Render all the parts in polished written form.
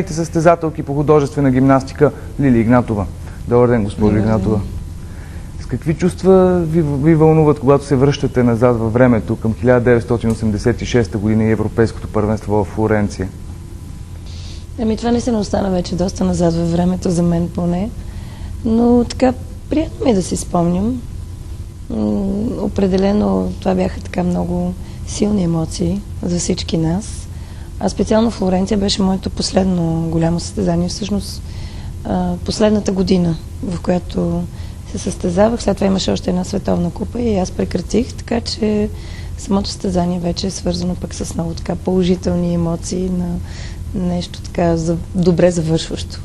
Състезателки по художествена гимнастика Лили Игнатова. Добър ден, госпожо Игнатова. С какви чувства ви вълнуват, когато се връщате назад във времето към 1986 година и Европейското първенство в Флоренция? Това не се остана вече доста назад във времето, за мен поне. Но така, приятно ми е да си спомням. Определено това бяха така много силни емоции за всички нас. А специално Флоренция беше моето последно голямо състезание. Всъщност последната година, в която се състезавах. След това имаше още една световна купа и аз прекратих, така че самото състезание вече е свързано пък с много така положителни емоции на нещо така добре завършващо.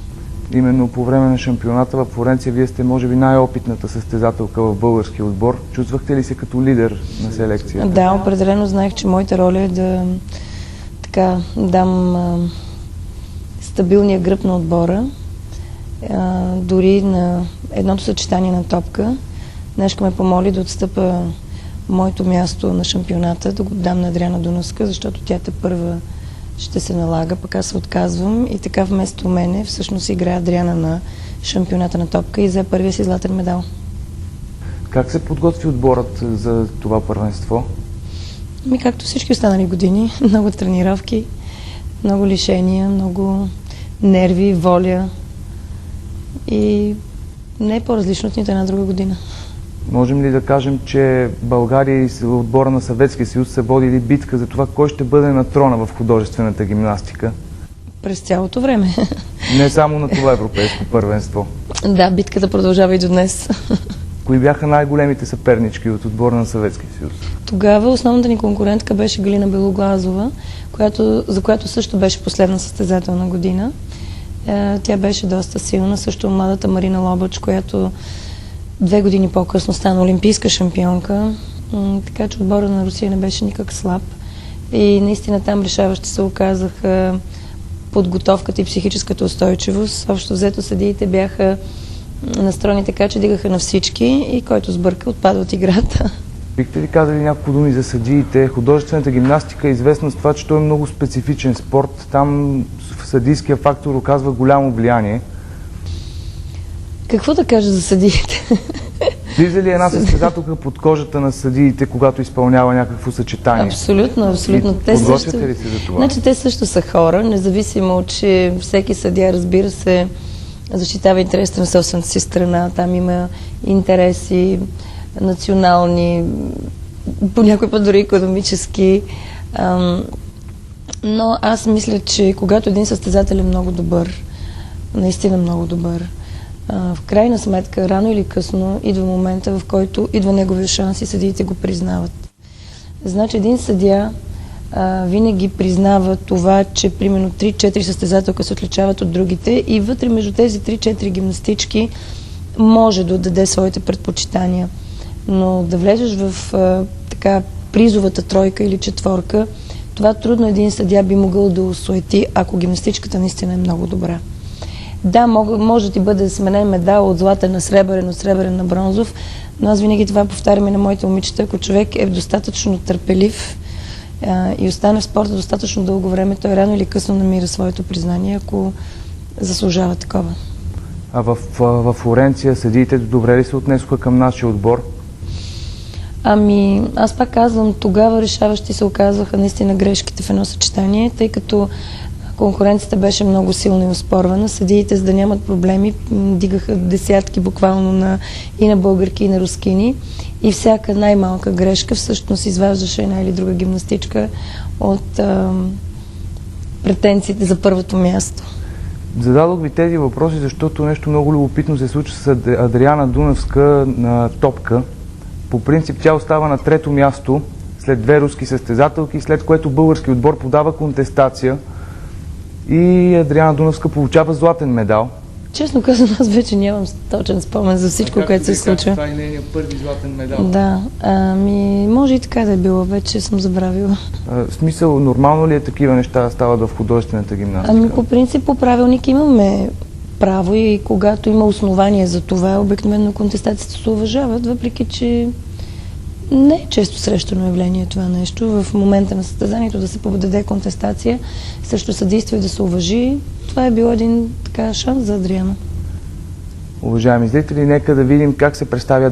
Именно по време на шампионата в Флоренция вие сте може би най-опитната състезателка в българския отбор. Чувствахте ли се като лидер на селекцията? Да, определено знаех, че моята роля е да дам стабилния гръб на отбора. Дори на едното съчетание на топка Нешка ме помоли да отстъпа моето място на шампионата, да го дам на Адриана Дунавска, защото тя първа ще се налага, пък аз се отказвам и така вместо мене всъщност играе Адриана на шампионата на топка и взе първия си златен медал. Как се подготви отборът за това първенство? Както всички останали години, много тренировки, много лишения, много нерви, воля и не е по-различно от нито една друга година. Можем ли да кажем, че България и отбора на Съветския съюз са водили битка за това, кой ще бъде на трона в художествената гимнастика? През цялото време. Не само на това европейско първенство. Да, битката продължава и до днес. Кои бяха най-големите съпернички от отбора на Съветския съюз? Тогава основната ни конкурентка беше Галина Белоглазова, за която също беше последна състезателна година. Тя беше доста силна. Също младата Марина Лобач, която 2 години по-късно стана олимпийска шампионка. Така че отбора на Русия не беше никак слаб. И наистина там решаващи се оказаха подготовката и психическата устойчивост. Общо взето съдиите бяха настроени така, че дигаха на всички и който сбърка, отпада от играта. Бихте ли казали няколко думи за съдиите? Художествената гимнастика е известна с това, че той е много специфичен спорт. Там съдийския фактор оказва голямо влияние. Какво да кажа за съдиите? Влиза ли една състезателка под кожата на съдиите, когато изпълнява някакво съчетание? Абсолютно, абсолютно. Подготвяте ли се за това? Значи, те също са хора, независимо, че всеки съдия, разбира се, защитава интересите на собствената си страна. Там има интереси национални, по някой път дори икономически. Но аз мисля, че когато един състезател е много добър, наистина много добър, в крайна сметка, рано или късно, идва момента, в който идва неговия шанс и съдиите го признават. Значи един съдия винаги признава това, че примерно 3-4 състезателка се отличават от другите и вътре между тези 3-4 гимнастички може да отдаде своите предпочитания. Но да влезеш в така призовата тройка или четворка, това трудно един съдия би могъл да осуети, ако гимнастичката наистина е много добра. Да, може да ти бъде сменен медал от златен на сребърен, от сребърен на бронзов, но аз винаги това повтарям и на моите момичета. Ако човек е достатъчно търпелив и остане в спорта достатъчно дълго време, той рано или късно намира своето признание, ако заслужава такова. А в Флоренция съдиите добре ли се отнесоха към нашия отбор? Аз пак казвам, тогава решаващи се оказваха наистина грешките в едно съчетание, тъй като конкуренцията беше много силно и оспорвана. Съдиите, за да нямат проблеми, дигаха десятки буквално и на българки, и на рускини. И всяка най-малка грешка всъщност изваждаше една или друга гимнастичка от претенциите за първото място. Зададох ви тези въпроси, защото нещо много любопитно се случва с Адриана Дунавска на топка. По принцип тя остава на 3-то място след 2 руски състезателки, след което български отбор подава контестация и Адриана Дунавска получава златен медал. Честно казвам, аз вече нямам точен спомен за всичко, което се случва. Това е нейният първи златен медал. Да, може и така да е било, вече съм забравила. В смисъл, нормално ли е такива неща да стават в художествената гимнастика? По принцип, по правилник имаме право и когато има основания за това, обикновено контестациите се уважават, въпреки че Не е често срещано явление това нещо. В момента на състезанието да се подаде контестация срещу съдейство и да се уважи, това е било един шанс за Адриана. Уважаеми зрители, нека да видим как се представя Адриана